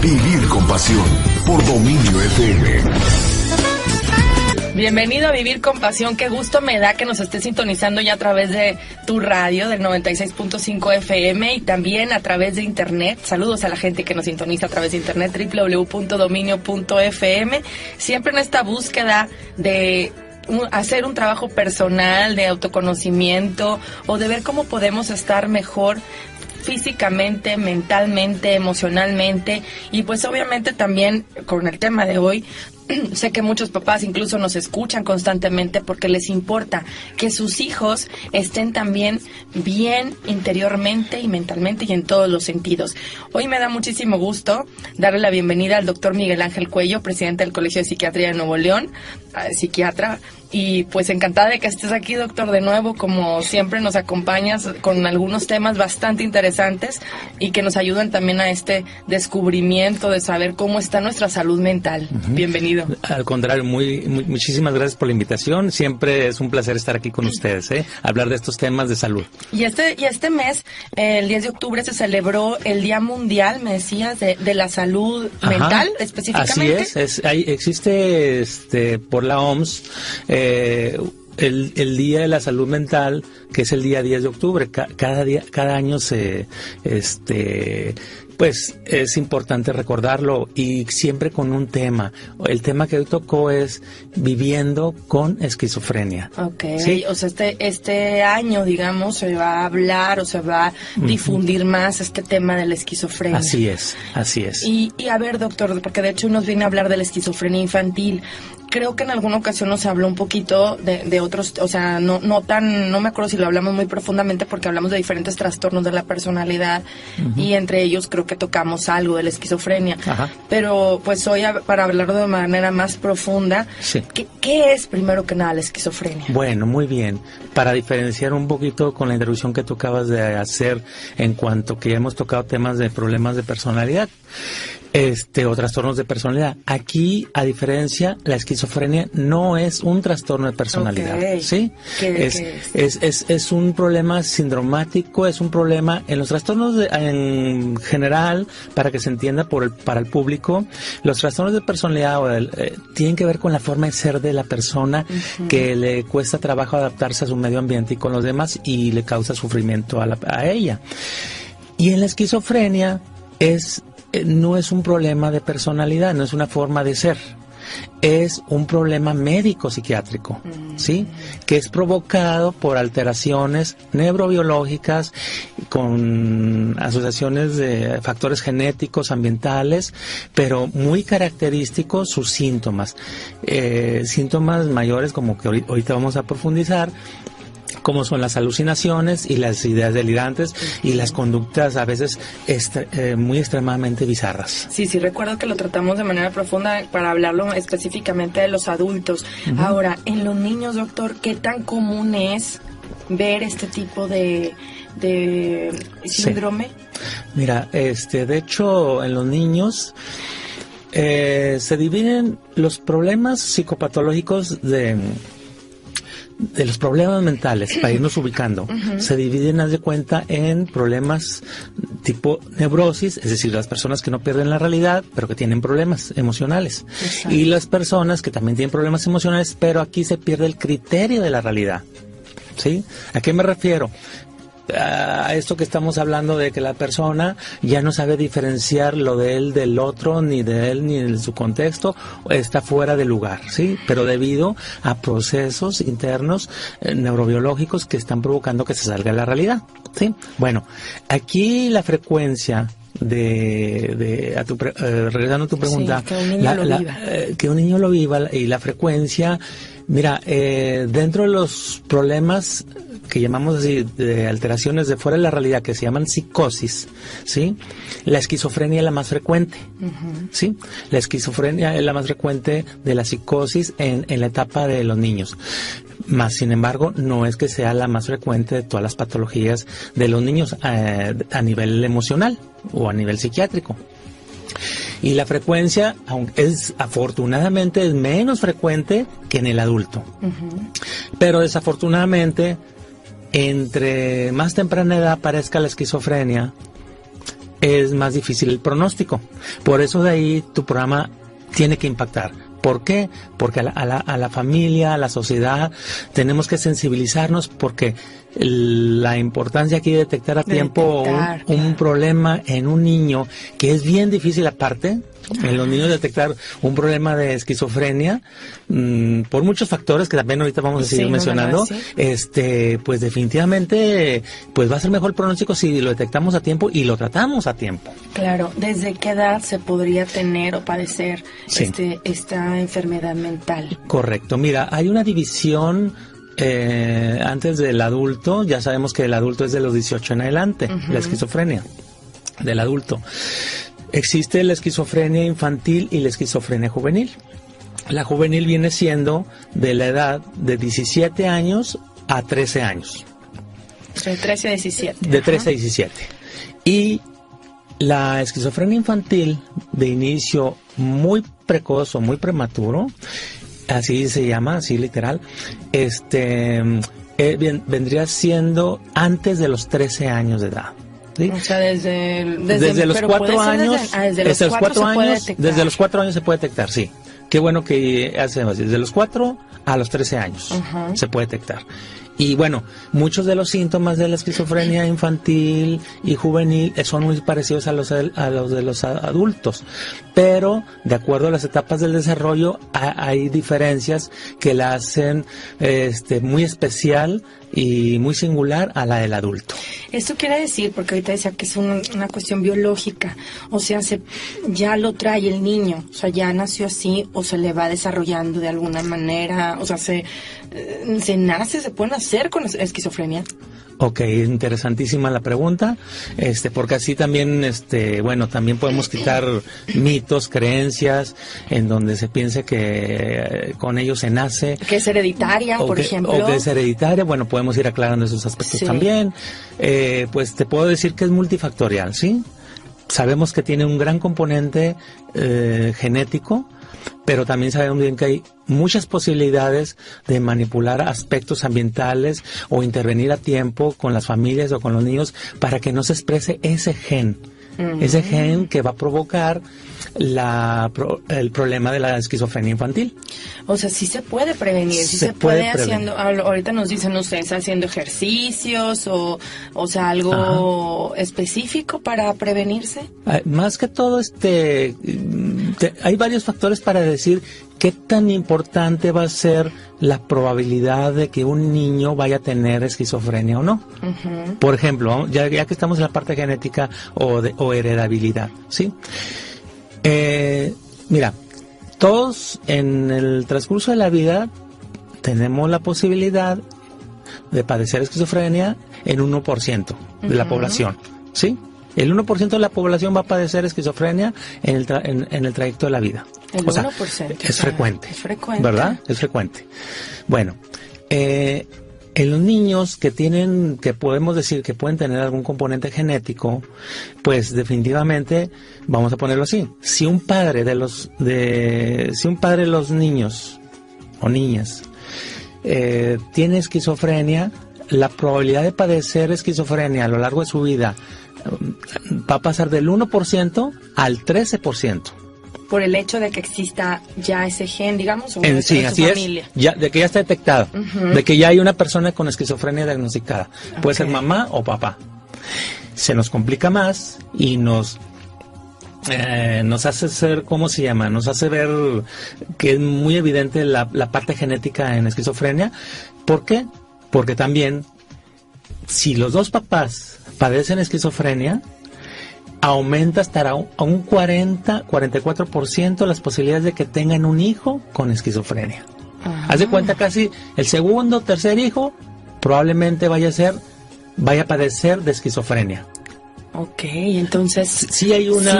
Vivir con pasión por Dominio FM. Bienvenido a Vivir con Pasión. Qué gusto me da que nos estés sintonizando ya a través de tu radio del 96.5 FM y también a través de internet. Saludos a la gente que nos sintoniza a través de internet, www.dominio.fm. Siempre en esta búsqueda de hacer un trabajo personal, de autoconocimiento o de ver cómo podemos estar mejor físicamente, mentalmente, emocionalmente, y pues obviamente también con el tema de hoy. Sé que muchos papás incluso nos escuchan constantemente porque les importa que sus hijos estén también bien interiormente y mentalmente y en todos los sentidos. Hoy me da muchísimo gusto darle la bienvenida al doctor Miguel Ángel Cuello, presidente del Colegio de Psiquiatría de Nuevo León, psiquiatra, y pues encantada de que estés aquí, doctor, de nuevo. Como siempre nos acompañas con algunos temas bastante interesantes y que nos ayudan también a este descubrimiento de saber cómo está nuestra salud mental. Bienvenido. Al contrario, muchísimas gracias por la invitación. Siempre es un placer estar aquí con ustedes, hablar de estos temas de salud. Y este mes, el 10 de octubre, se celebró el Día Mundial, me decías, de la salud mental, específicamente. Así es, existe por la OMS el Día de la Salud Mental, que es el día 10 de octubre. Cada año pues es importante recordarlo, y siempre con un tema. El tema que hoy tocó es viviendo con esquizofrenia. Okay, ¿sí? O sea, este año, digamos, se va a hablar o se va a difundir más este tema de la esquizofrenia. Así es. Y a ver, doctor, porque de hecho nos viene a hablar de la esquizofrenia infantil. Creo que en alguna ocasión nos habló un poquito de otros, o sea, no me acuerdo si lo hablamos muy profundamente, porque hablamos de diferentes trastornos de la personalidad, y entre ellos creo que tocamos algo de la esquizofrenia. Pero pues hoy, para hablarlo de manera más profunda, sí. ¿Qué es primero que nada la esquizofrenia? Bueno, muy bien. Para diferenciar un poquito con la introducción que tú acabas de hacer, en cuanto que ya hemos tocado temas de problemas de personalidad, o trastornos de personalidad. Aquí, a diferencia, la esquizofrenia no es un trastorno de personalidad. Okay. ¿Sí? ¿Qué es un problema sindromático, es un problema en los trastornos en general, para que se entienda para el público. Los trastornos de personalidad tienen que ver con la forma de ser de la persona, que le cuesta trabajo adaptarse a su medio ambiente y con los demás, y le causa sufrimiento a ella. Y en la esquizofrenia no es un problema de personalidad, no es una forma de ser, es un problema médico-psiquiátrico, ¿sí? Que es provocado por alteraciones neurobiológicas con asociaciones de factores genéticos, ambientales, pero muy característicos sus síntomas. Síntomas mayores, como que ahorita vamos a profundizar, como son las alucinaciones y las ideas delirantes y las conductas a veces muy extremadamente bizarras. Sí, recuerdo que lo tratamos de manera profunda para hablarlo específicamente de los adultos. Ahora, en los niños, doctor, ¿qué tan común es ver este tipo de síndrome? Sí. Mira, de hecho, en los niños se dividen los problemas psicopatológicos de los problemas mentales, para irnos ubicando. Se dividen, haz de cuenta, en problemas tipo neurosis, es decir, las personas que no pierden la realidad, pero que tienen problemas emocionales. Exacto. Y las personas que también tienen problemas emocionales, pero aquí se pierde el criterio de la realidad. ¿Sí? ¿A qué me refiero? A esto que estamos hablando de que la persona ya no sabe diferenciar lo de él del otro, ni de él ni de su contexto, está fuera de lugar, ¿sí? Pero debido a procesos internos neurobiológicos que están provocando que se salga de la realidad, ¿sí? Bueno, aquí la frecuencia regresando a tu pregunta, sí, que un niño lo viva y la frecuencia, mira, dentro de los problemas que llamamos así, de alteraciones de fuera de la realidad, que se llaman psicosis, ¿sí? La esquizofrenia es la más frecuente, ¿sí? La esquizofrenia es la más frecuente de la psicosis en la etapa de los niños. Más, sin embargo, no es que sea la más frecuente de todas las patologías de los niños a nivel emocional o a nivel psiquiátrico. Y la frecuencia, aunque afortunadamente es menos frecuente que en el adulto. Pero desafortunadamente, entre más temprana edad aparezca la esquizofrenia, es más difícil el pronóstico. Por eso de ahí tu programa tiene que impactar. ¿Por qué? Porque a la familia, a la sociedad, tenemos que sensibilizarnos, porque la importancia aquí de detectar a tiempo un problema en un niño, que es bien difícil aparte, en los niños detectar un problema de esquizofrenia, por muchos factores que también ahorita vamos a seguir mencionando, pues definitivamente pues va a ser mejor el pronóstico si lo detectamos a tiempo y lo tratamos a tiempo. Claro, ¿desde qué edad se podría tener o padecer esta enfermedad mental? Correcto, mira, hay una división antes del adulto. Ya sabemos que el adulto es de los 18 en adelante, la esquizofrenia del adulto. Existe la esquizofrenia infantil y la esquizofrenia juvenil. La juvenil viene siendo de la edad de 17 años a 13 años. De 13 a 17. De 13 a 17. Y la esquizofrenia infantil, de inicio muy precoz o muy prematuro, así se llama, así literal, vendría siendo antes de los 13 años de edad. ¿Sí? O sea, desde los 4 años, desde los 4 años se puede detectar, sí. Qué bueno que hacemos, desde los 4 a los 13 años se puede detectar. Y bueno, muchos de los síntomas de la esquizofrenia infantil y juvenil son muy parecidos a los de los adultos, pero de acuerdo a las etapas del desarrollo hay diferencias que la hacen muy especial y muy singular a la del adulto. Esto quiere decir, porque ahorita decía que es una cuestión biológica, o sea, ya lo trae el niño, o sea, ya nació así, o se le va desarrollando de alguna manera, o sea, se nace, se puede nacer con esquizofrenia. Ok, interesantísima la pregunta, porque así también, también podemos quitar mitos, creencias, en donde se piense que con ellos se nace. Que es hereditaria, por ejemplo. O que es hereditaria, bueno, podemos ir aclarando esos aspectos también. Pues te puedo decir que es multifactorial, ¿sí? Sabemos que tiene un gran componente genético, pero también sabemos bien que hay muchas posibilidades de manipular aspectos ambientales o intervenir a tiempo con las familias o con los niños para que no se exprese ese gen. Ese gen que va a provocar el problema de la esquizofrenia infantil. O sea, sí se puede prevenir, sí se puede haciendo, ahorita nos dicen ustedes, haciendo ejercicios o sea, algo específico para prevenirse. Más que todo, hay varios factores para decir qué tan importante va a ser la probabilidad de que un niño vaya a tener esquizofrenia o no. Por ejemplo, ya que estamos en la parte genética o heredabilidad, ¿sí? Mira, todos en el transcurso de la vida tenemos la posibilidad de padecer esquizofrenia en 1% de la población, ¿sí? El 1% de la población va a padecer esquizofrenia en el trayecto de la vida. El 1%. Es frecuente. Es frecuente. ¿Verdad? Es frecuente. Bueno, en los niños que podemos decir que pueden tener algún componente genético, pues definitivamente, vamos a ponerlo así, si un padre de los niños o niñas tiene esquizofrenia, la probabilidad de padecer esquizofrenia a lo largo de su vida va a pasar del 1% al 13%. Por el hecho de que exista ya ese gen, digamos, o en su familia. De que ya está detectado, de que ya hay una persona con esquizofrenia diagnosticada. Puede ser mamá o papá. Se nos complica más y nos hace ser, ¿cómo se llama? Nos hace ver que es muy evidente la parte genética en esquizofrenia. ¿Por qué? Porque también, si los dos papás padecen esquizofrenia, aumenta hasta a un 44% las posibilidades de que tengan un hijo con esquizofrenia. Haz de cuenta, casi el segundo o tercer hijo probablemente vaya a padecer de esquizofrenia. Ok, entonces sí hay una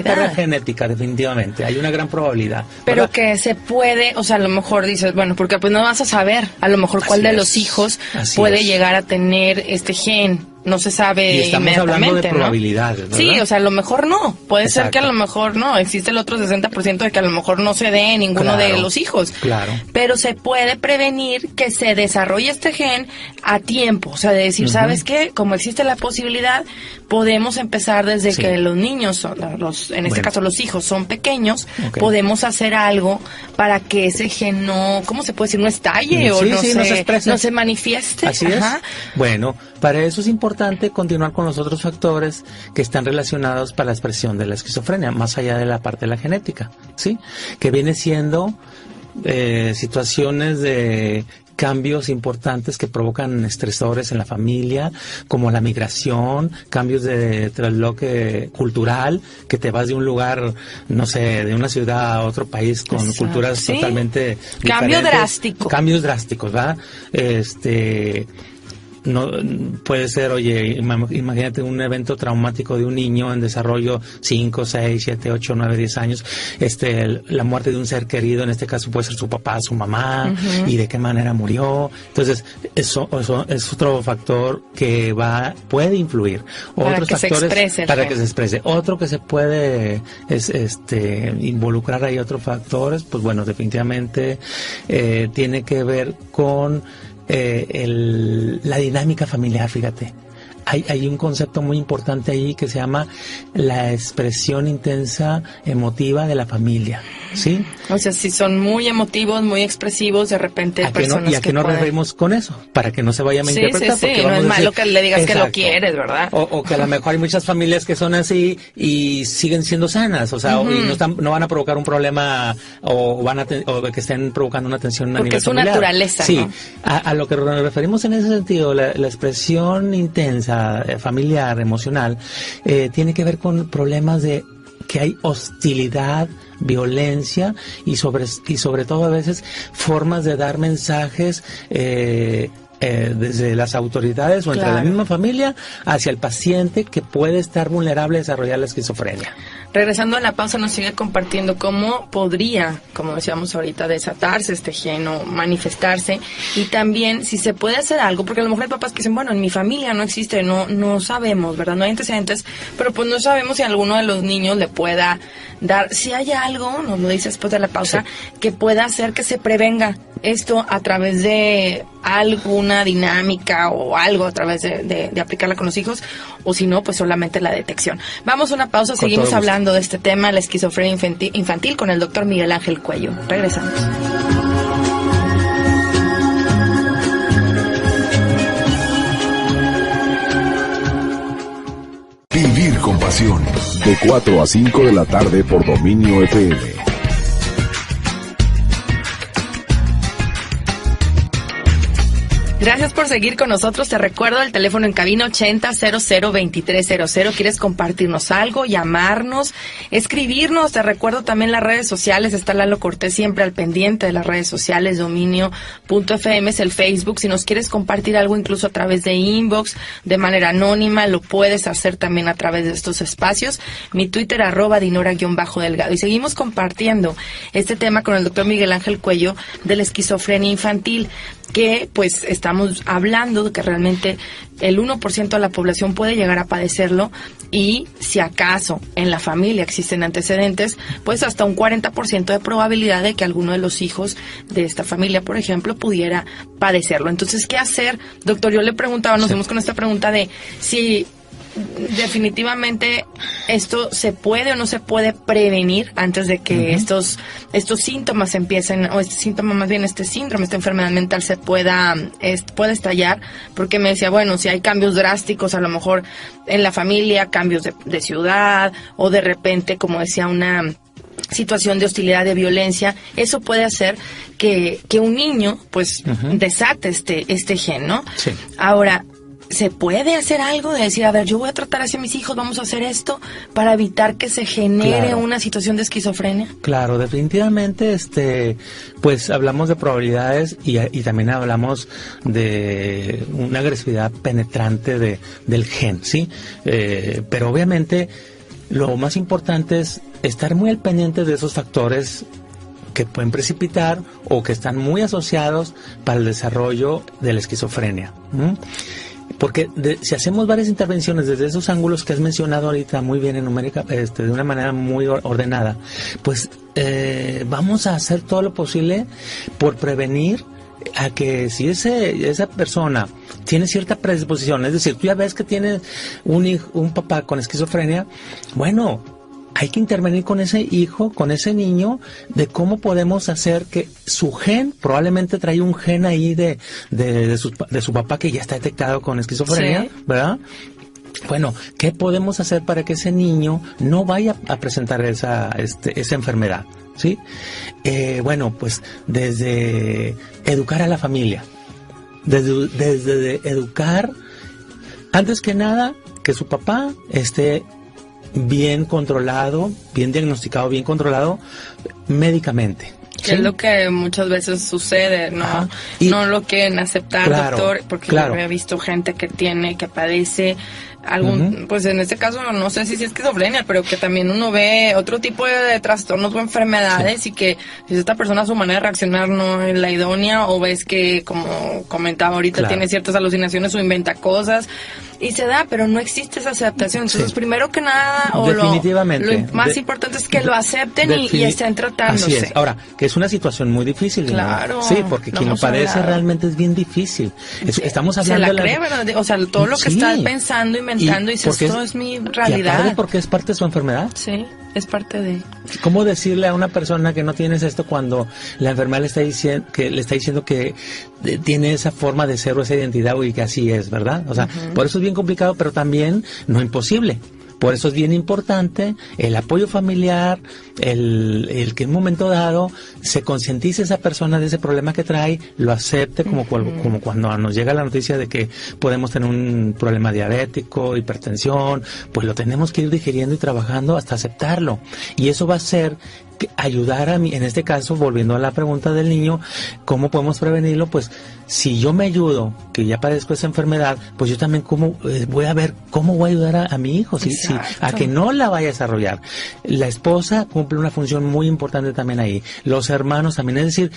carga genética, definitivamente, hay una gran probabilidad. Pero que se puede, o sea, a lo mejor dices, bueno, porque pues no vas a saber, a lo mejor cuál de los hijos puede llegar a tener este gen. no se sabe y estamos inmediatamente, hablando de ¿no? probabilidades, ¿verdad? Sí, o sea, a lo mejor no. Puede Exacto. ser que a lo mejor no. Existe el otro 60% de que a lo mejor no se dé ninguno de los hijos. Claro. Pero se puede prevenir que se desarrolle este gen a tiempo. O sea, de decir, ¿sabes qué? Como existe la posibilidad, podemos empezar desde que los niños, en este caso los hijos, son pequeños, podemos hacer algo para que ese gen no, ¿cómo se puede decir? No estalle o no se manifieste. Así es. Bueno, para eso es importante continuar con los otros factores que están relacionados para la expresión de la esquizofrenia, más allá de la parte de la genética, ¿sí? Que viene siendo situaciones de cambios importantes que provocan estresores en la familia, como la migración, cambios de trasloque cultural, que te vas de un lugar, no sé, de una ciudad a otro país con culturas totalmente diferentes. Cambios drásticos, ¿verdad? No puede ser, oye, imagínate un evento traumático de un niño en desarrollo, 5, 6, 7, 8, 9, 10 años, la muerte de un ser querido, en este caso puede ser su papá, su mamá, y de qué manera murió. Entonces, eso es otro factor que puede influir. Otros factores para que se exprese. Otro que se puede involucrar ahí otros factores, pues bueno, definitivamente tiene que ver con la dinámica familiar, fíjate. Hay un concepto muy importante ahí que se llama la expresión intensa emotiva de la familia, ¿sí? O sea, si son muy emotivos, muy expresivos, de repente personas que nos referimos con eso, para que no se vaya a malinterpretar. Sí, no es malo que le digas que lo quieres, ¿verdad? O que a lo mejor hay muchas familias que son así y siguen siendo sanas, o sea, y no van a provocar un problema o que estén provocando una tensión a nivel familiar. Porque es su naturaleza, sí, ¿no? A lo que nos referimos en ese sentido, la expresión intensa familiar, emocional, tiene que ver con problemas de que hay hostilidad, violencia y sobre todo a veces formas de dar mensajes desde las autoridades o entre la misma familia hacia el paciente que puede estar vulnerable a desarrollar la esquizofrenia. Regresando a la pausa, nos sigue compartiendo cómo podría, como decíamos ahorita, desatarse este gen o manifestarse, y también si se puede hacer algo, porque a lo mejor hay papás que dicen, bueno, en mi familia no existe, no sabemos, ¿verdad? No hay antecedentes, pero pues no sabemos si a alguno de los niños le pueda dar, si hay algo, nos lo dice después de la pausa, que pueda hacer que se prevenga esto a través de alguna dinámica o algo a través de aplicarla con los hijos, o si no, pues solamente la detección. Vamos a una pausa, seguimos hablando de este tema, la esquizofrenia infantil, con el doctor Miguel Ángel Cuello. Regresamos. Vivir con pasión. De 4 a 5 de la tarde por Dominio FM. Gracias por seguir con nosotros. Te recuerdo el teléfono en cabina 80002300. ¿Quieres compartirnos algo? Llamarnos, escribirnos. Te recuerdo también las redes sociales. Está Lalo Cortés siempre al pendiente de las redes sociales. Dominio.fm es el Facebook. Si nos quieres compartir algo incluso a través de inbox, de manera anónima, lo puedes hacer también a través de estos espacios. Mi Twitter, @Dinora_Delgado. Y seguimos compartiendo este tema con el doctor Miguel Ángel Cuello de la esquizofrenia infantil, que pues estamos hablando de que realmente el 1% de la población puede llegar a padecerlo, y si acaso en la familia existen antecedentes, pues hasta un 40% de probabilidad de que alguno de los hijos de esta familia, por ejemplo, pudiera padecerlo. Entonces, ¿qué hacer? Doctor, yo le preguntaba, nos fuimos con esta pregunta de si definitivamente esto se puede o no se puede prevenir antes de que estos síntomas empiecen, o este síntoma, más bien este síndrome, esta enfermedad mental se pueda estallar, porque me decía, bueno, si hay cambios drásticos a lo mejor en la familia, cambios de ciudad, o de repente, como decía, una situación de hostilidad, de violencia, eso puede hacer que un niño pues desate este gen, ¿no? Sí. Ahora, ¿se puede hacer algo de decir, a ver, yo voy a tratar hacia mis hijos, vamos a hacer esto para evitar que se genere una situación de esquizofrenia? Claro, definitivamente, pues hablamos de probabilidades y también hablamos de una agresividad penetrante del gen, ¿sí? Pero obviamente lo más importante es estar muy al pendiente de esos factores que pueden precipitar o que están muy asociados para el desarrollo de la esquizofrenia. Porque si hacemos varias intervenciones desde esos ángulos que has mencionado ahorita muy bien, enumérica, de una manera muy ordenada, pues vamos a hacer todo lo posible por prevenir a que si esa persona tiene cierta predisposición, es decir, tú ya ves que tienes un papá con esquizofrenia, bueno, hay que intervenir con ese hijo, con ese niño, de cómo podemos hacer que su gen, probablemente trae un gen ahí de su papá que ya está detectado con esquizofrenia, sí, ¿verdad? Bueno, ¿qué podemos hacer para que ese niño no vaya a presentar esa enfermedad? ¿Sí? Bueno, pues desde educar a la familia, desde educar, antes que nada, que su papá esté bien controlado, bien diagnosticado, bien controlado médicamente. Que es lo que muchas veces sucede, ¿no? No lo quieren aceptar, claro, doctor, porque yo he visto gente que padece algún, pues en este caso no sé si es esquizofrenia, pero que también uno ve otro tipo de trastornos o enfermedades, y que si esta persona, su manera de reaccionar no es la idónea, o ves que, como comentaba ahorita, tiene ciertas alucinaciones o inventa cosas, y se da, pero no existe esa aceptación. Entonces, primero que nada, definitivamente, lo más importante es que lo acepten y estén tratándose. Así es. Ahora, que es una situación muy difícil, claro, ¿no? Sí, porque quien lo padece realmente es bien difícil. Estamos hablando se la cree, ¿verdad? O sea, todo lo que está pensando, inventando, y dices, esto es mi realidad. Y aparte, porque es parte de su enfermedad. Sí, es parte de... ¿Cómo decirle a una persona que no tienes esto cuando la enfermedad le está diciendo que tiene esa forma de ser o esa identidad, y que así es, ¿verdad? O sea, por eso es bien complicado, pero también no imposible. Por eso es bien importante el apoyo familiar, el que en un momento dado se concientice esa persona de ese problema que trae, lo acepte, como cuando nos llega la noticia de que podemos tener un problema diabético, hipertensión, pues lo tenemos que ir digiriendo y trabajando hasta aceptarlo. Y eso va a ser ayudar a mí, en este caso, volviendo a la pregunta del niño, ¿cómo podemos prevenirlo? Pues si yo me ayudo, que ya padezco esa enfermedad, pues yo también voy a ver cómo voy a ayudar a mi hijo, a que no la vaya a desarrollar. La esposa cumple una función muy importante también ahí, los hermanos también, es decir,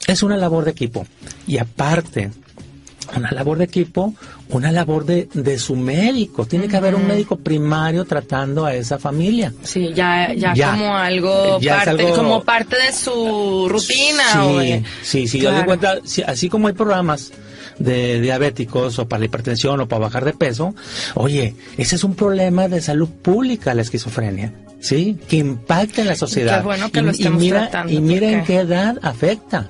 es una labor de equipo. Y aparte, una labor de equipo, una labor de su médico. Tiene que haber un médico primario tratando a esa familia. Sí, ya como algo, como parte de su rutina. Sí, yo doy cuenta, así como hay programas de diabéticos o para la hipertensión o para bajar de peso, oye, ese es un problema de salud pública, la esquizofrenia, ¿sí? Que impacta en la sociedad. Qué bueno que lo estamos tratando. Y mira en qué edad afecta.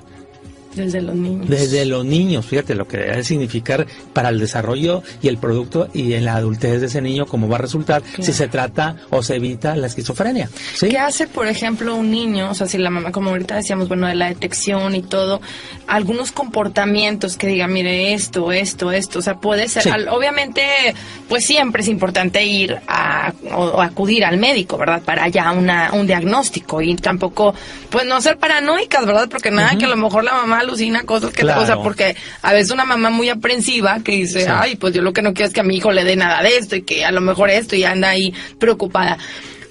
Desde los niños. Desde los niños, fíjate lo que debe significar para el desarrollo y el producto y en la adultez de ese niño, cómo va a resultar si se trata o se evita la esquizofrenia. ¿Sí? ¿Qué hace, por ejemplo, un niño? O sea, si la mamá, como ahorita decíamos, bueno, de la detección y todo, algunos comportamientos que diga, mire, esto, o sea, puede ser, obviamente, pues siempre es importante ir o acudir al médico, ¿verdad? Para ya un diagnóstico, y tampoco, pues no ser paranoicas, ¿verdad? Porque nada, que a lo mejor la mamá alucina cosas que o sea, porque a veces una mamá muy aprensiva que dice, ay, pues yo lo que no quiero es que a mi hijo le dé nada de esto, y que a lo mejor esto, y anda ahí preocupada.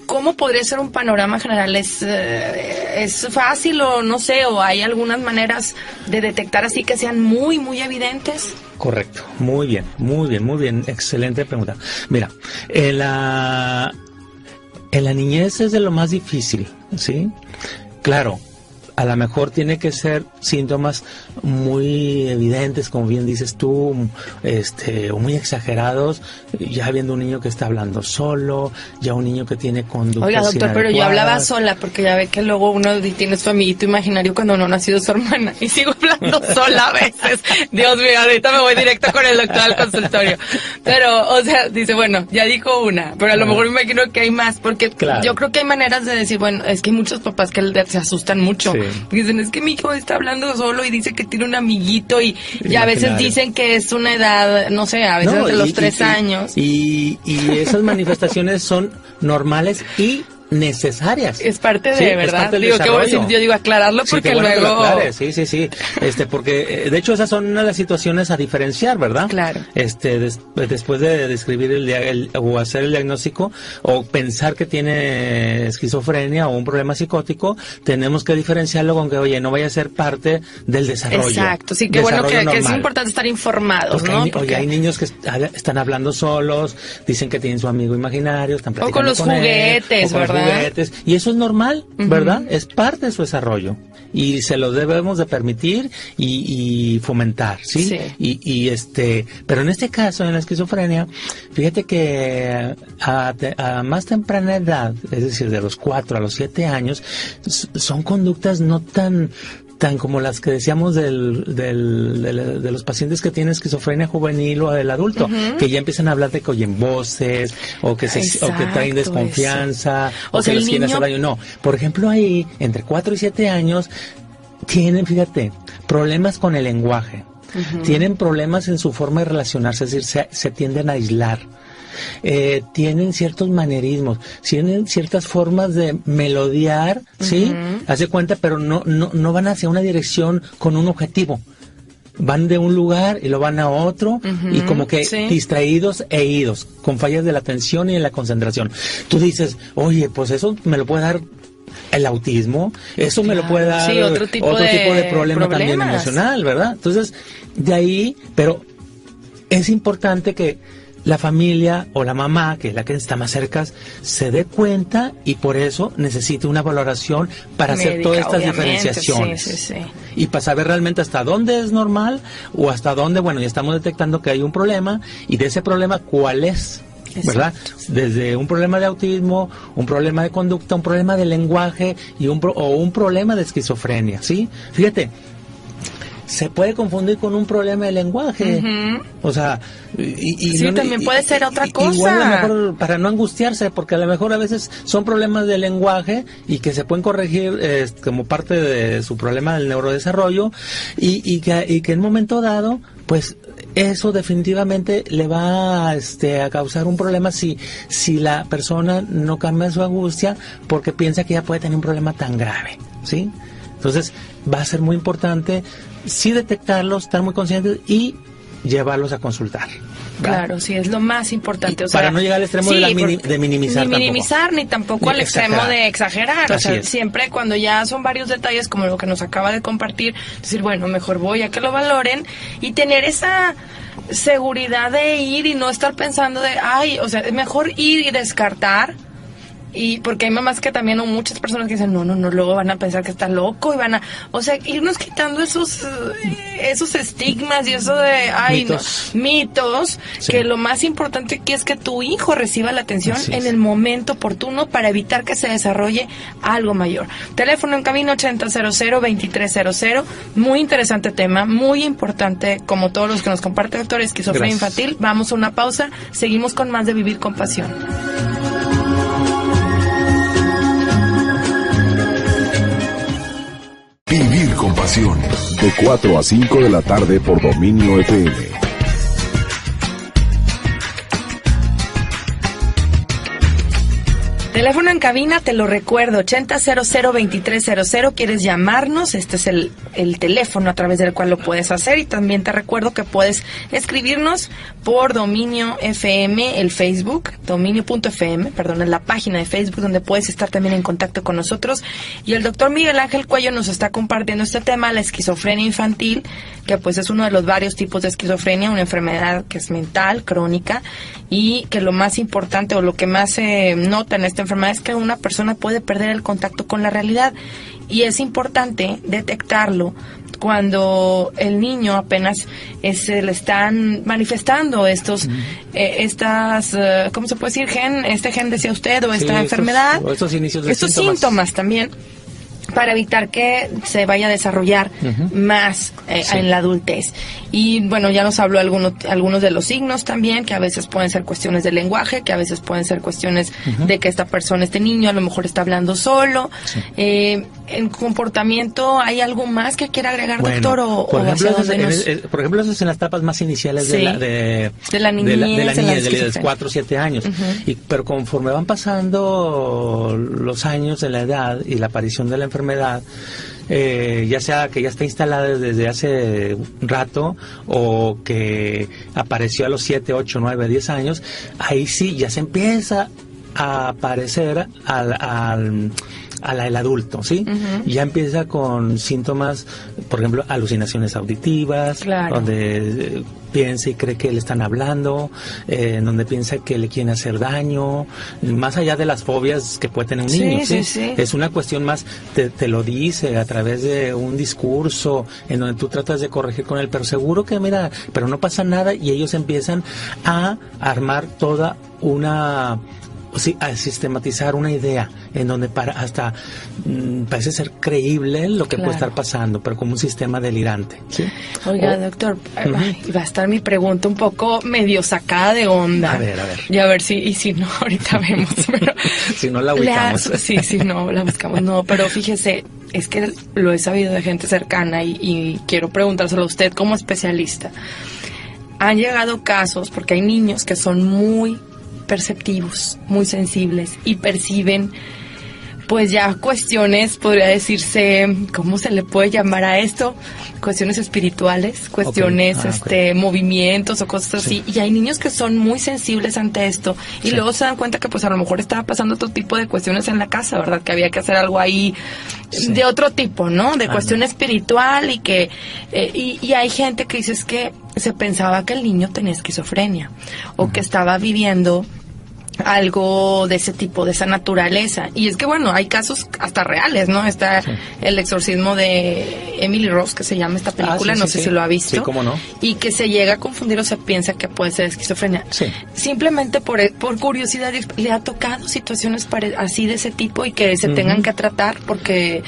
¿Cómo podría ser un panorama general? ¿Es fácil o no sé, o hay algunas maneras de detectar así que sean muy, muy evidentes? Correcto, muy bien, excelente pregunta. Mira, en la niñez es de lo más difícil, ¿sí? Claro, a lo mejor tiene que ser síntomas muy evidentes, como bien dices tú, o muy exagerados, ya viendo un niño que está hablando solo, ya un niño que tiene conductas inadecuadas. Oiga, doctor, pero yo hablaba sola, porque ya ve que luego uno tiene su amiguito imaginario cuando no ha nacido su hermana, y sigo hablando sola a veces. Dios mío, ahorita me voy directo con el doctor al consultorio. Pero, o sea, dice, bueno, ya dijo una, pero a lo mejor me imagino que hay más, porque yo creo que hay maneras de decir, bueno, es que hay muchos papás que se asustan mucho. Sí. Dicen, es que mi hijo está hablando solo y dice que tiene un amiguito, y a veces dicen que es una edad, no sé, a veces de los 3 años. Y esas manifestaciones son normales y necesarias. Es parte de, Sí, es ¿verdad? parte del Digo, ¿qué voy a decir? desarrollo. Yo digo aclararlo Sí, porque qué bueno que lo luego... aclares. Sí. Porque de hecho esas son una de las situaciones a diferenciar, ¿verdad? Claro. Después de describir o hacer el diagnóstico o pensar que tiene esquizofrenia o un problema psicótico, tenemos que diferenciarlo con que, oye, no vaya a ser parte del desarrollo. Exacto, sí, qué bueno que es importante estar informados, porque ¿no? hay niños que están hablando solos, dicen que tienen su amigo imaginario, están platicando o con los juguetes, ¿verdad? Y eso es normal, ¿verdad? Es parte de su desarrollo y se lo debemos de permitir y fomentar, ¿sí? Pero en este caso, en la esquizofrenia, fíjate que a más temprana edad, es decir, de los 4 a los 7 años, son conductas no tan como las que decíamos de los pacientes que tienen esquizofrenia juvenil o del adulto, que ya empiezan a hablar de que oyen voces o que traen desconfianza o que les quieren hacer daño. No, por ejemplo, ahí entre 4 y 7 años tienen, fíjate, problemas con el lenguaje, tienen problemas en su forma de relacionarse, es decir, se tienden a aislar. Tienen ciertos manerismos, tienen ciertas formas de melodiar, ¿sí? Hace cuenta, pero no van hacia una dirección con un objetivo. Van de un lugar y lo van a otro y como que distraídos e idos, con fallas de la atención y de la concentración. Tú dices, oye, pues eso me lo puede dar el autismo, eso me lo puede dar otro tipo de problema también emocional, ¿verdad? Entonces, de ahí, pero es importante que la familia o la mamá, que es la que está más cerca, se dé cuenta y por eso necesita una valoración para hacer todas estas diferenciaciones. Y para saber realmente hasta dónde es normal o hasta dónde, bueno, ya estamos detectando que hay un problema y de ese problema, ¿cuál es? ¿Verdad? Desde un problema de autismo, un problema de conducta, un problema de lenguaje y un problema de esquizofrenia, ¿sí? Fíjate, se puede confundir con un problema de lenguaje. O sea, también puede ser otra cosa. Igual a lo mejor para no angustiarse, porque a lo mejor a veces son problemas de lenguaje y que se pueden corregir como parte de su problema del neurodesarrollo y que en un momento dado, pues eso definitivamente le va a causar un problema si la persona no cambia su angustia porque piensa que ya puede tener un problema tan grave, ¿sí? Entonces va a ser muy importante sí detectarlos, estar muy conscientes y llevarlos a consultar, ¿verdad? Claro, sí, es lo más importante. O para sea, no llegar al extremo de minimizar. Ni minimizar, ni tampoco al extremo de exagerar. O sea, siempre cuando ya son varios detalles como lo que nos acaba de compartir, decir, bueno, mejor voy a que lo valoren y tener esa seguridad de ir y no estar pensando o sea, es mejor ir y descartar. Y porque hay mamás que también, o muchas personas que dicen, no, luego van a pensar que está loco y o sea, irnos quitando esos estigmas y eso de, mitos, que lo más importante aquí es que tu hijo reciba la atención en el momento oportuno para evitar que se desarrolle algo mayor. Teléfono en cabina 8000-2300, muy interesante tema, muy importante, como todos los que nos comparte doctor, esquizofrenia infantil. Vamos a una pausa, seguimos con más de Vivir con Pasión. Vivir con Pasión, de 4 a 5 de la tarde por Dominio FM. Teléfono en cabina, te lo recuerdo, 8000-2300. ¿Quieres llamarnos? Este es el teléfono a través del cual lo puedes hacer. Y también te recuerdo que puedes escribirnos por Dominio FM, el Facebook, dominio.fm, perdón, en la página de Facebook, donde puedes estar también en contacto con nosotros. Y el doctor Miguel Ángel Cuello nos está compartiendo este tema, la esquizofrenia infantil, que pues es uno de los varios tipos de esquizofrenia, una enfermedad que es mental, crónica, y que lo más importante o lo que más se nota en esta enfermedad es que una persona puede perder el contacto con la realidad, y es importante detectarlo cuando el niño apenas se le están manifestando estas ¿cómo se puede decir? Este gen decía usted, o esta enfermedad, estos síntomas también, para evitar que se vaya a desarrollar más en la adultez. Y bueno, ya nos habló algunos de los signos también, que a veces pueden ser cuestiones de lenguaje, que a veces pueden ser cuestiones de que esta persona, este niño, a lo mejor está hablando solo. en comportamiento hay algo más que quiera agregar, doctor, o por ejemplo, por ejemplo, eso es en las etapas más iniciales de la niñez, de los 4 o 7 años. Pero conforme van pasando los años de la edad y la aparición de la enfermedad, ya sea que ya está instalada desde hace un rato o que apareció a los 7, 8, 9, 10 años, ahí sí ya se empieza a aparecer el adulto, ¿sí? Ya empieza con síntomas, por ejemplo, alucinaciones auditivas, donde piensa y cree que le están hablando, donde piensa que le quieren hacer daño, más allá de las fobias que puede tener un niño, ¿sí? Es una cuestión más, te lo dice a través de un discurso en donde tú tratas de corregir con él, pero seguro que mira, pero no pasa nada, y ellos empiezan a armar toda una... Sí, a sistematizar una idea en donde hasta parece ser creíble lo que puede estar pasando, pero como un sistema delirante, ¿sí? Oiga, doctor, va a estar mi pregunta un poco medio sacada de onda. A ver. Y a ver si no, ahorita vemos. Pero si no la ubicamos. Si no la buscamos, no. Pero fíjese, es que lo he sabido de gente cercana y quiero preguntárselo a usted como especialista. Han llegado casos, porque hay niños que son muy perceptivos, muy sensibles y perciben pues ya cuestiones, podría decirse, ¿cómo se le puede llamar a esto? Cuestiones espirituales, cuestiones, movimientos o cosas así. Y hay niños que son muy sensibles ante esto y luego se dan cuenta que pues a lo mejor estaba pasando otro tipo de cuestiones en la casa, ¿verdad? Que había que hacer algo ahí de otro tipo, ¿no? De cuestión espiritual y que y hay gente que dice es que se pensaba que el niño tenía esquizofrenia o que estaba viviendo algo de ese tipo, de esa naturaleza. Y es que bueno, hay casos hasta reales, ¿no? Está el exorcismo de Emily Rose, que se llama esta película, no sé si lo ha visto. Sí, cómo no. Y que se llega a confundir o se piensa que puede ser esquizofrenia. Simplemente por curiosidad, le ha tocado situaciones así de ese tipo y que se tengan que tratar, porque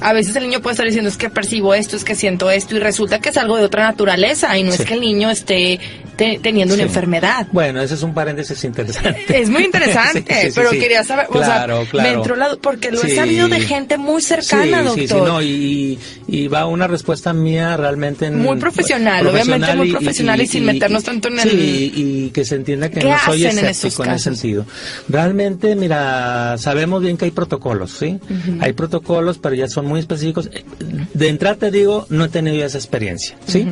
a veces el niño puede estar diciendo es que percibo esto, es que siento esto, y resulta que es algo de otra naturaleza y no es que el niño esté teniendo una enfermedad. Bueno, ese es un paréntesis interesante. Es muy interesante, pero quería saber, me entró porque lo he sabido de gente muy cercana, doctor. Y va una respuesta mía realmente muy profesional, obviamente muy profesional y sin meternos tanto en el... Sí, y que se entienda que no soy escéptico en ese sentido. Realmente, mira, sabemos bien que hay protocolos, ¿sí? Hay protocolos, pero ya son muy específicos. De entrada te digo, no he tenido esa experiencia, ¿sí?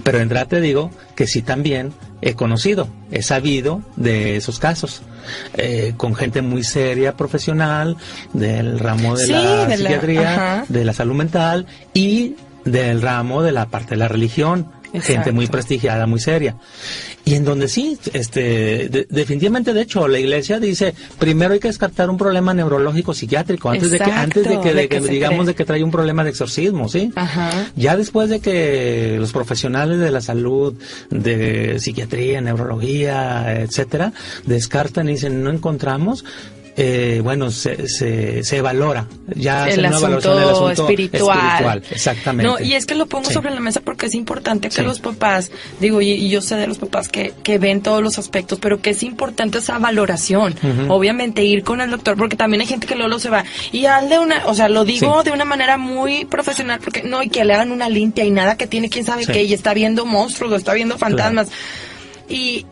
Pero de entrada te digo que sí también he conocido, he sabido de esos casos, con gente muy seria, profesional, del ramo de la psiquiatría, de la salud mental y del ramo de la parte de la religión. Gente muy prestigiada, muy seria. Y en donde sí, definitivamente, de hecho, la iglesia dice, primero hay que descartar un problema neurológico psiquiátrico antes de que digamos de que trae un problema de exorcismo, ¿sí? Ya después de que los profesionales de la salud, de psiquiatría, neurología, etcétera, descartan y dicen, no encontramos, bueno, se valora, ya el asunto espiritual. Exactamente. No, y es que lo pongo sobre la mesa porque es importante que los papás, digo, y yo sé de los papás que ven todos los aspectos, pero que es importante esa valoración. Obviamente ir con el doctor, porque también hay gente que luego se va y hazle lo digo de una manera muy profesional, porque no, y que le hagan una limpia y nada que tiene quién sabe qué, y está viendo monstruos, o está viendo fantasmas. Y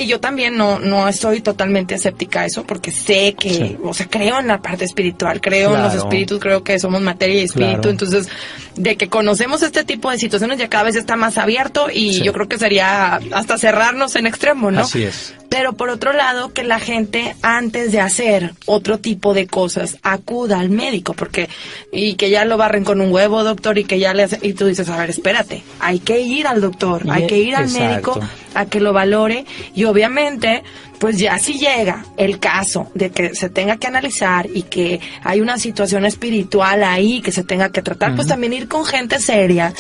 yo también no estoy totalmente escéptica a eso, porque sé que, creo en la parte espiritual, creo en los espíritus, creo que somos materia y espíritu, entonces, de que conocemos este tipo de situaciones ya cada vez está más abierto y yo creo que sería hasta cerrarnos en extremo, ¿no? Así es. Pero por otro lado, que la gente antes de hacer otro tipo de cosas acuda al médico, y que ya lo barren con un huevo, doctor, y que ya le hacen, y tú dices, a ver, espérate, hay que ir al doctor, hay que ir al médico a que lo valore, y obviamente, pues ya si llega el caso de que se tenga que analizar y que hay una situación espiritual ahí que se tenga que tratar, pues también ir con gente seria,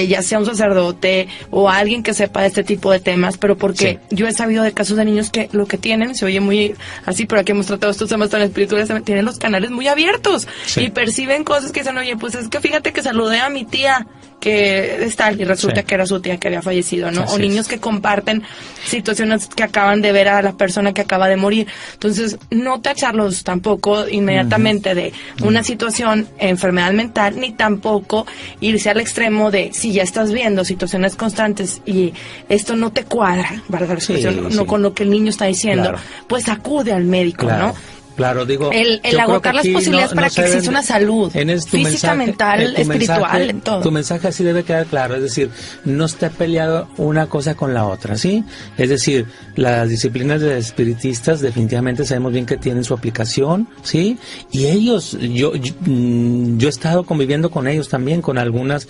ya sea un sacerdote o alguien que sepa de este tipo de temas, pero porque yo he sabido de casos de niños que lo que tienen, se oye muy así, pero aquí hemos tratado estos temas tan espirituales, tienen los canales muy abiertos y perciben cosas que dicen, oye, pues es que fíjate que saludé a mi tía que es tal y resulta que era su tía que había fallecido, ¿no? Así o niños que comparten situaciones que acaban de ver a la persona que acaba de morir. Entonces, no tacharlos tampoco inmediatamente de una situación, enfermedad mental, ni tampoco irse al extremo de si ya estás viendo situaciones constantes y esto no te cuadra, ¿verdad? La expresión, no con lo que el niño está diciendo, pues acude al médico, ¿no? Claro, digo, el agotar las posibilidades para que exista una salud física, mental, espiritual, en todo. Tu mensaje así debe quedar claro, es decir, no está peleado una cosa con la otra, ¿sí? Es decir, las disciplinas de espiritistas definitivamente sabemos bien que tienen su aplicación, ¿sí? Y ellos, yo he estado conviviendo con ellos también, con algunas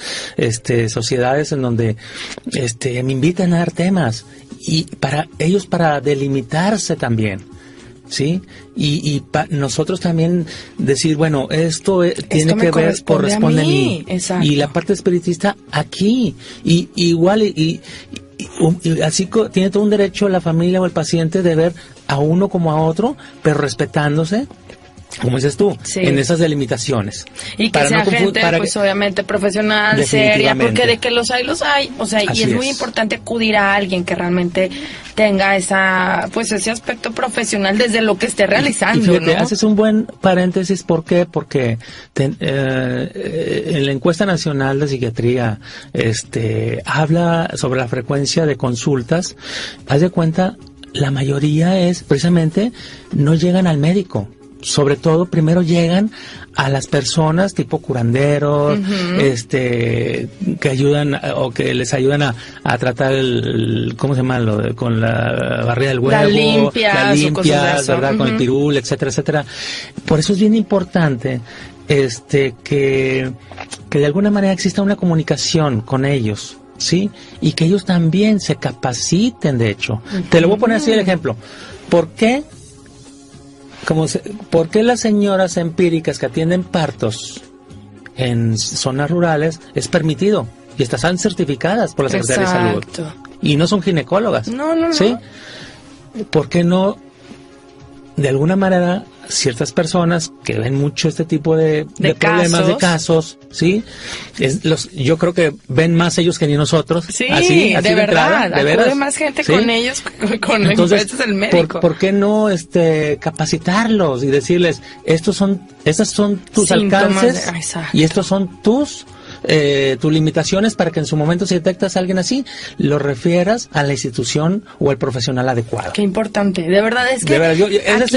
sociedades en donde me invitan a dar temas y para ellos para delimitarse también. ¿Sí? Y nosotros también decir, bueno, esto tiene que ver, corresponde a mí. Exacto. Y la parte espiritista aquí. Y igual, y así tiene todo un derecho la familia o el paciente de ver a uno como a otro, pero respetándose, como dices tú, en esas delimitaciones. Y que sea gente, pues obviamente profesional, seria, porque de que los hay, o sea, y es muy importante acudir a alguien que realmente tenga ese aspecto profesional desde lo que esté realizando, y fíjate, ¿no? Haces un buen paréntesis, ¿por qué? Porque en la encuesta nacional de psiquiatría, habla sobre la frecuencia de consultas. Haz de cuenta, la mayoría es, precisamente, no llegan al médico. Sobre todo, primero llegan a las personas tipo curanderos, que ayudan o que les ayudan a tratar ¿cómo se llama? Con la barrida del huevo, la limpias, ¿verdad? Con el pirul, etcétera, etcétera. Por eso es bien importante, que de alguna manera exista una comunicación con ellos, ¿sí? Y que ellos también se capaciten, de hecho. Te lo voy a poner así el ejemplo. ¿Por qué las señoras empíricas que atienden partos en zonas rurales es permitido? Y están certificadas por la Secretaría de Salud. Y no son ginecólogas. No. ¿Sí? ¿Por qué no, de alguna manera, ciertas personas que ven mucho este tipo de problemas, de casos, ¿sí? Yo creo que ven más ellos que ni nosotros. Sí, así de verdad. Acude más gente, ¿sí? Con ellos, entonces el médico. ¿Por qué no capacitarlos y decirles, estos son tus alcances y estos son tus limitaciones, para que en su momento, si detectas a alguien así, lo refieras a la institución o al profesional adecuado? Qué importante, de verdad es que... De verdad,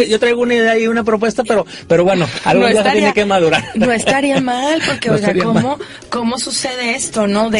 yo traigo una idea y una propuesta, pero bueno, algo ya tiene que madurar. No estaría mal, porque ¿cómo sucede esto, no?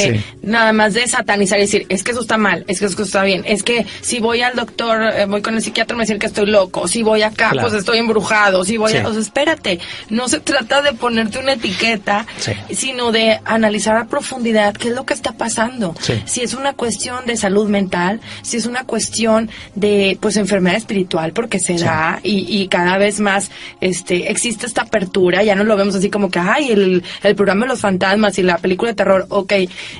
Nada más de satanizar y decir, es que eso está mal, es que eso está bien, es que si voy al doctor, voy con el psiquiatra, me decir que estoy loco, si voy acá, pues estoy embrujado, si voy o sea, espérate, no se trata de ponerte una etiqueta, sino de analizar a profundidad qué es lo que está pasando. Si es una cuestión de salud mental, si es una cuestión de enfermedad espiritual, porque se da y cada vez más existe esta apertura, ya no lo vemos así como que el programa de los fantasmas y la película de terror,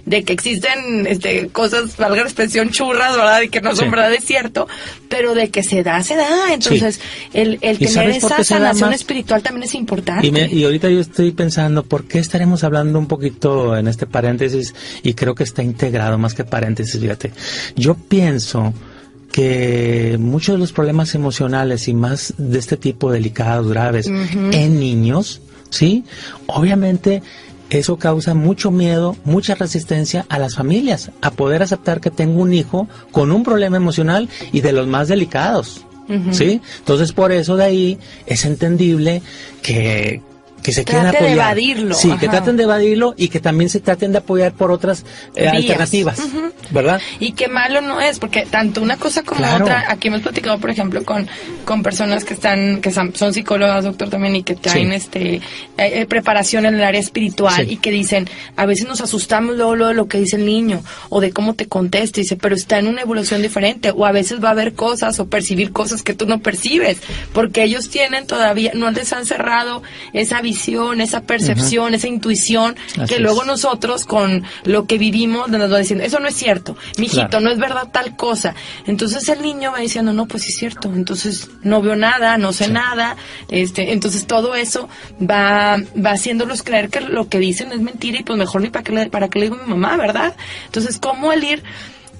de que existen cosas, valga la expresión, churras, ¿verdad? Y que no son verdad, es cierto, pero de que se da. Entonces, el tener esa sanación espiritual también es importante. Y ahorita yo estoy pensando, ¿por qué estaremos hablando un poquito en este paréntesis? Y creo que está integrado más que paréntesis, fíjate. Yo pienso que muchos de los problemas emocionales y más de este tipo delicados, graves, en niños, ¿sí? Obviamente eso causa mucho miedo, mucha resistencia a las familias, a poder aceptar que tengo un hijo con un problema emocional y de los más delicados, ¿sí? Entonces, por eso de ahí es entendible que se quieran apoyar. De evadirlo. Sí, que traten de evadirlo y que también se traten de apoyar por otras alternativas, ¿verdad? Y qué malo no es, porque tanto una cosa como otra, aquí hemos platicado, por ejemplo, con personas que son psicólogas, doctor, también, y que traen preparación en el área espiritual, y que dicen, a veces nos asustamos luego de lo que dice el niño, o de cómo te contesta, dice, pero está en una evolución diferente, o a veces va a haber cosas, o percibir cosas que tú no percibes, porque ellos tienen todavía, no les han cerrado esa visión visión, esa percepción, esa intuición, que luego nosotros con lo que vivimos nos va diciendo, eso no es cierto, mijito, no es verdad tal cosa. Entonces el niño va diciendo, no, pues sí es cierto, entonces no veo nada, no sé nada, entonces todo eso va haciéndolos creer que lo que dicen es mentira y pues mejor ni para qué le digo a mi mamá, ¿verdad? Entonces, ¿cómo el ir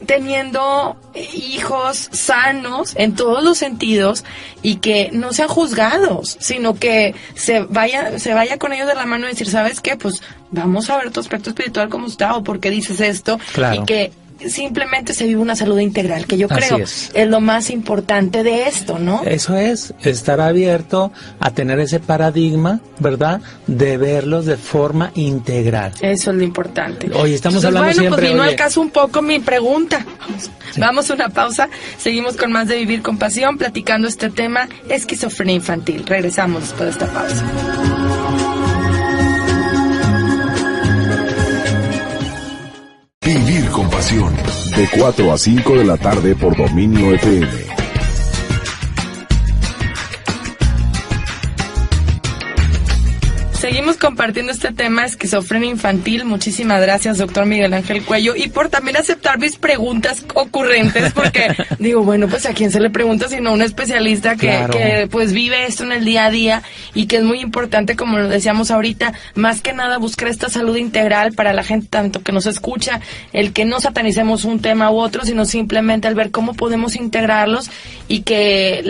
teniendo hijos sanos en todos los sentidos y que no sean juzgados, sino que se vaya con ellos de la mano y decir, ¿sabes qué? Pues vamos a ver tu aspecto espiritual cómo está o por qué dices esto, y que simplemente se vive una salud integral, que yo creo es lo más importante de esto, ¿no? Eso es, estar abierto a tener ese paradigma, ¿verdad?, de verlos de forma integral. Eso es lo importante. Oye, estamos hablando siempre... Bueno, pues vino al caso un poco mi pregunta. Vamos a una pausa, seguimos con más de Vivir con Pasión, platicando este tema, esquizofrenia infantil. Regresamos después de esta pausa. Vivir con Pasión, de 4 a 5 de la tarde por Dominio FM. Seguimos compartiendo este tema, esquizofrenia infantil. Muchísimas gracias, doctor Miguel Ángel Cuello, y por también aceptar mis preguntas ocurrentes, porque digo, bueno, pues a quién se le pregunta sino a un especialista que pues vive esto en el día a día, y que es muy importante, como lo decíamos ahorita, más que nada buscar esta salud integral para la gente, tanto que nos escucha, el que no satanicemos un tema u otro, sino simplemente el ver cómo podemos integrarlos y que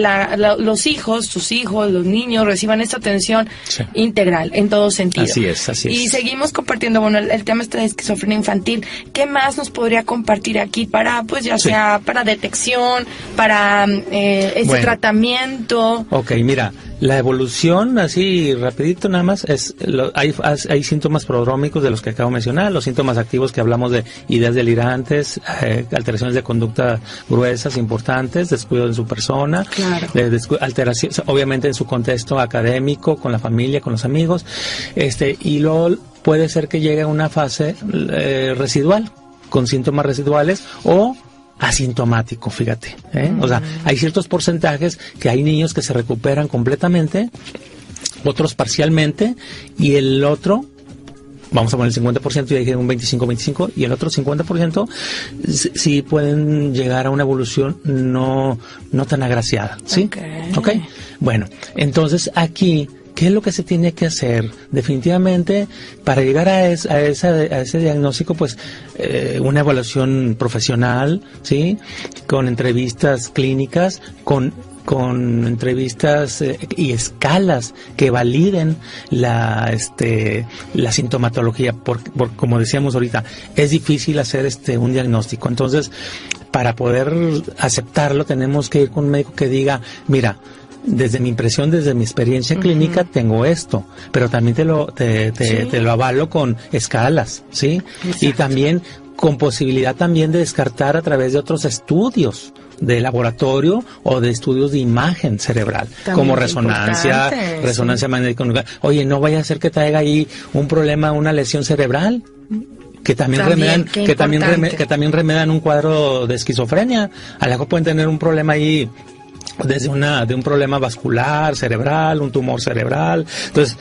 los hijos, sus hijos, los niños reciban esta atención integral en todos sentidos. Así es. Y seguimos compartiendo, bueno, el tema de esquizofrenia infantil. ¿Qué más nos podría compartir aquí para, pues ya sea para detección, para ese tratamiento? Ok, mira, la evolución, así rapidito nada más, hay síntomas prodrómicos de los que acabo de mencionar, los síntomas activos que hablamos de ideas delirantes, alteraciones de conducta gruesas, importantes, descuido en su persona, alteraciones, obviamente en su contexto académico, con la familia, con los amigos, y luego puede ser que llegue a una fase residual, con síntomas residuales o asintomático, fíjate, o sea, hay ciertos porcentajes que hay niños que se recuperan completamente, otros parcialmente, y el otro, vamos a poner el 50%, ya dije un 25, y el otro 50% sí pueden llegar a una evolución no tan agraciada, ¿sí? Okay. Bueno, entonces aquí, ¿qué es lo que se tiene que hacer? Definitivamente, para llegar a ese diagnóstico, pues, una evaluación profesional, ¿sí? Con entrevistas clínicas, con entrevistas y escalas que validen la sintomatología, como decíamos ahorita, es difícil hacer un diagnóstico. Entonces, para poder aceptarlo, tenemos que ir con un médico que diga, mira, desde mi impresión, desde mi experiencia clínica, tengo esto, pero también te lo avalo con escalas, ¿sí? Exacto. Y también con posibilidad también de descartar a través de otros estudios de laboratorio o de estudios de imagen cerebral, también como resonancia magnética. Oye, no vaya a ser que traiga ahí un problema, una lesión cerebral, que también remedan un cuadro de esquizofrenia. A lo mejor pueden tener un problema ahí desde de un problema vascular, cerebral, un tumor cerebral. Entonces,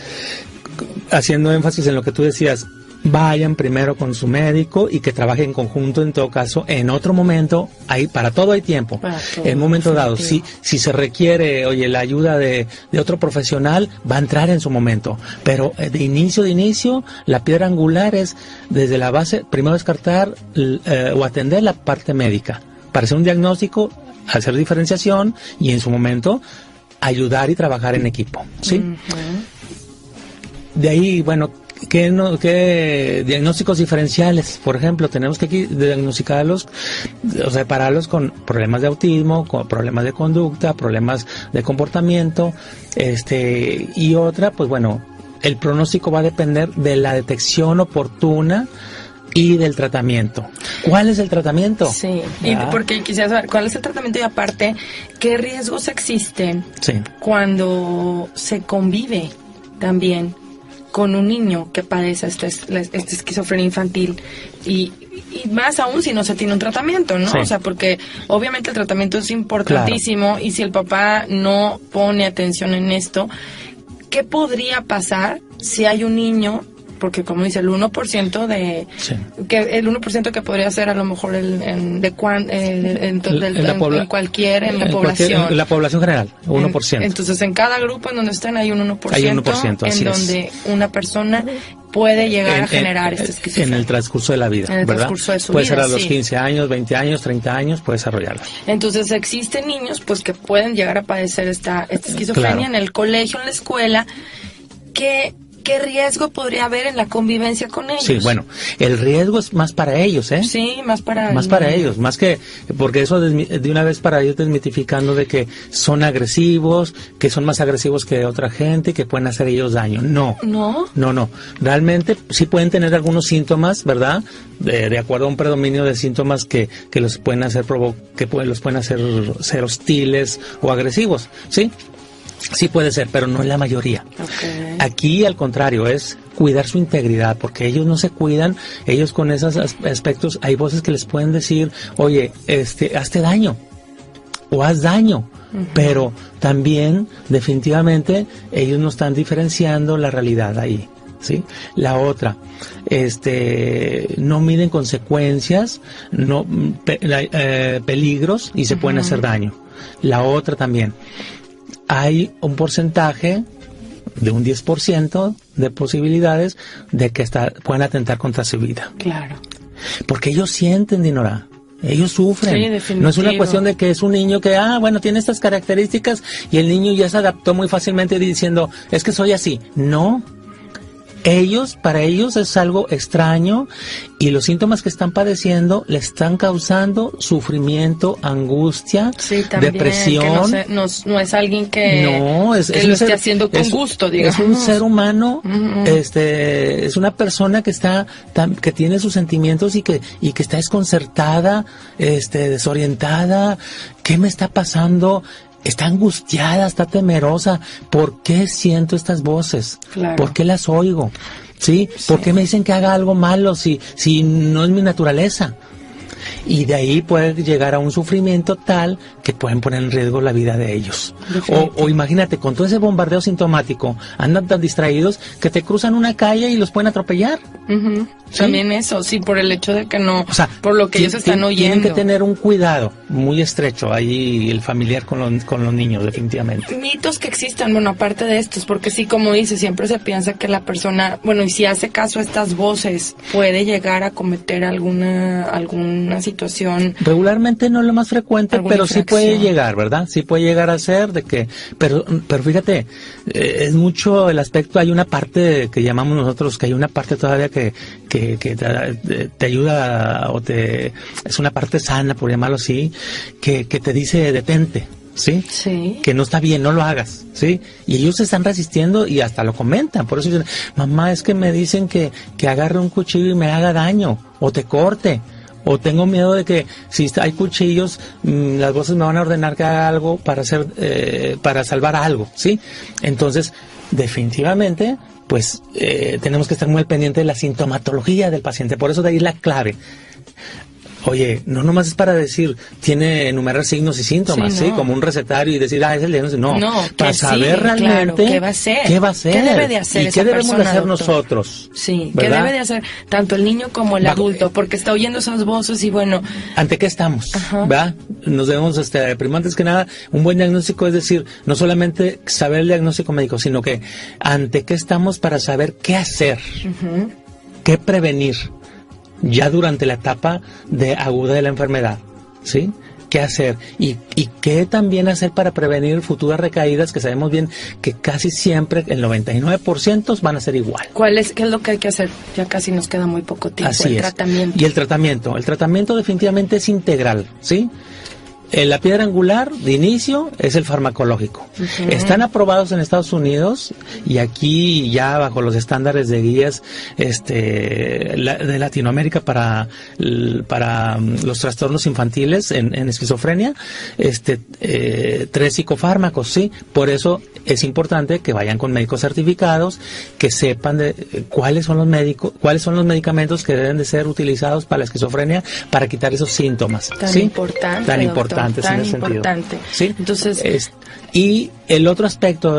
haciendo énfasis en lo que tú decías, vayan primero con su médico y que trabajen en conjunto. En todo caso, en otro momento, para todo hay tiempo. En un momento dado, si se requiere, la ayuda de otro profesional, va a entrar en su momento. Pero de inicio, la piedra angular es, desde la base, primero descartar o atender la parte médica. Para hacer un diagnóstico, hacer diferenciación y en su momento ayudar y trabajar en equipo, ¿sí? De ahí, bueno, ¿qué diagnósticos diferenciales? Por ejemplo, tenemos que diagnosticarlos o separarlos con problemas de autismo, con problemas de conducta, problemas de comportamiento, y otra, pues bueno, el pronóstico va a depender de la detección oportuna y del tratamiento. ¿Cuál es el tratamiento? Sí, y porque quisiera saber cuál es el tratamiento, y aparte, ¿qué riesgos existen cuando se convive también con un niño que padece esta esquizofrenia infantil? Y más aún si no se tiene un tratamiento, ¿no? O sea, porque obviamente el tratamiento es importantísimo, y si el papá no pone atención en esto, ¿qué podría pasar si hay un niño, porque como dice, el 1% de Sí. que el 1% que podría ser a lo mejor en la población. En la población general, 1%. Entonces, en cada grupo en donde estén hay un 1%, Hay un 1%, así en es. donde una persona puede llegar a generar esta esquizofrenia. En el transcurso de la vida, En el ¿verdad? transcurso de su puede vida, ser a los sí. 15 años, 20 años, 30 años, puede desarrollarla. Entonces existen niños pues que pueden llegar a padecer esta esquizofrenia Claro. en el colegio, en la escuela. ¿Qué riesgo podría haber en la convivencia con ellos? Sí, bueno, el riesgo es más para ellos, ¿eh? Sí, más para ellos, más que, porque eso de una vez para ellos desmitificando de que son agresivos, que son más agresivos que otra gente, que pueden hacer ellos daño. No. ¿No? Realmente sí pueden tener algunos síntomas, ¿verdad? De acuerdo a un predominio de síntomas que los pueden hacer los pueden hacer ser hostiles o agresivos, ¿sí? Sí puede ser, pero no es la mayoría. Okay. Aquí, al contrario, es cuidar su integridad, porque ellos no se cuidan, ellos con esos aspectos, hay voces que les pueden decir, oye, hazte daño, o haz daño, pero también, definitivamente, ellos no están diferenciando la realidad ahí, ¿sí? La otra, no miden consecuencias, peligros, y se pueden hacer daño. La otra también, hay un porcentaje de un 10% de posibilidades de que puedan atentar contra su vida. Claro. Porque ellos sienten, Dinora. Ellos sufren. Sí, definitivo. No es una cuestión de que es un niño que, bueno, tiene estas características y el niño ya se adaptó muy fácilmente diciendo, es que soy así. No. Para ellos es algo extraño y los síntomas que están padeciendo le están causando sufrimiento, angustia, sí, también, depresión. Que no es alguien que lo esté haciendo con gusto, digamos. Es un ser humano, es una persona que que tiene sus sentimientos y que está desconcertada, desorientada. ¿Qué me está pasando? Está angustiada, está temerosa. ¿Por qué siento estas voces? Claro. ¿Por qué las oigo? ¿Sí? ¿Por qué me dicen que haga algo malo si no es mi naturaleza? Y de ahí puede llegar a un sufrimiento tal que pueden poner en riesgo la vida de ellos. O imagínate, con todo ese bombardeo sintomático, andan tan distraídos que te cruzan una calle y los pueden atropellar. ¿Sí? También eso, sí, por el hecho de que no, o sea, por lo que ellos están oyendo. Tienen que tener un cuidado muy estrecho ahí, el familiar con los niños, definitivamente. Mitos que existan, bueno, aparte de estos, porque sí, como dice, siempre se piensa que la persona, bueno, y si hace caso a estas voces, puede llegar a cometer alguna situación. Regularmente no es lo más frecuente, pero sí puede llegar, ¿verdad? Sí puede llegar a ser pero fíjate, es mucho el aspecto, hay una parte que llamamos nosotros, que hay una parte todavía que te ayuda es una parte sana, por llamarlo así, que te dice detente. ¿Sí? Sí. Que no está bien, no lo hagas, ¿sí? Y ellos se están resistiendo y hasta lo comentan. Por eso dicen, mamá, es que me dicen que agarre un cuchillo y me haga daño, o te corte, o tengo miedo de que si hay cuchillos, las voces me van a ordenar que haga algo para salvar algo, ¿sí? Entonces, definitivamente, pues tenemos que estar muy al pendiente de la sintomatología del paciente. Por eso de ahí la clave. Oye, no nomás es para decir, enumerar signos y síntomas, ¿sí? Como un recetario y decir, es el diagnóstico. No, para saber realmente ¿qué va a hacer? ¿Qué debe de hacer y esa qué debemos persona, hacer doctor? nosotros. Sí, ¿verdad? ¿qué debe de hacer tanto el niño como el adulto? Porque está oyendo esas voces y bueno. ¿Ante qué estamos? Ajá. ¿Va? Nos debemos, primero antes que nada, un buen diagnóstico es decir, no solamente saber el diagnóstico médico, sino que ante qué estamos para saber qué hacer, qué prevenir. Ya durante la etapa aguda de la enfermedad, ¿sí? ¿Qué hacer? Y qué también hacer para prevenir futuras recaídas, que sabemos bien que casi siempre, el 99% van a ser igual. ¿Qué es lo que hay que hacer? Ya casi nos queda muy poco tiempo. Así es. Tratamiento. Y el tratamiento definitivamente es integral, ¿sí? La piedra angular de inicio es el farmacológico. Están aprobados en Estados Unidos y aquí ya bajo los estándares de guías de Latinoamérica para los trastornos infantiles en esquizofrenia, 3 psicofármacos, ¿sí? Por eso es importante que vayan con médicos certificados, que sepan cuáles son los medicamentos que deben de ser utilizados para la esquizofrenia para quitar esos síntomas. Tan importante. Tan importantes en ese sentido. Importante. ¿Sí? Entonces, y el otro aspecto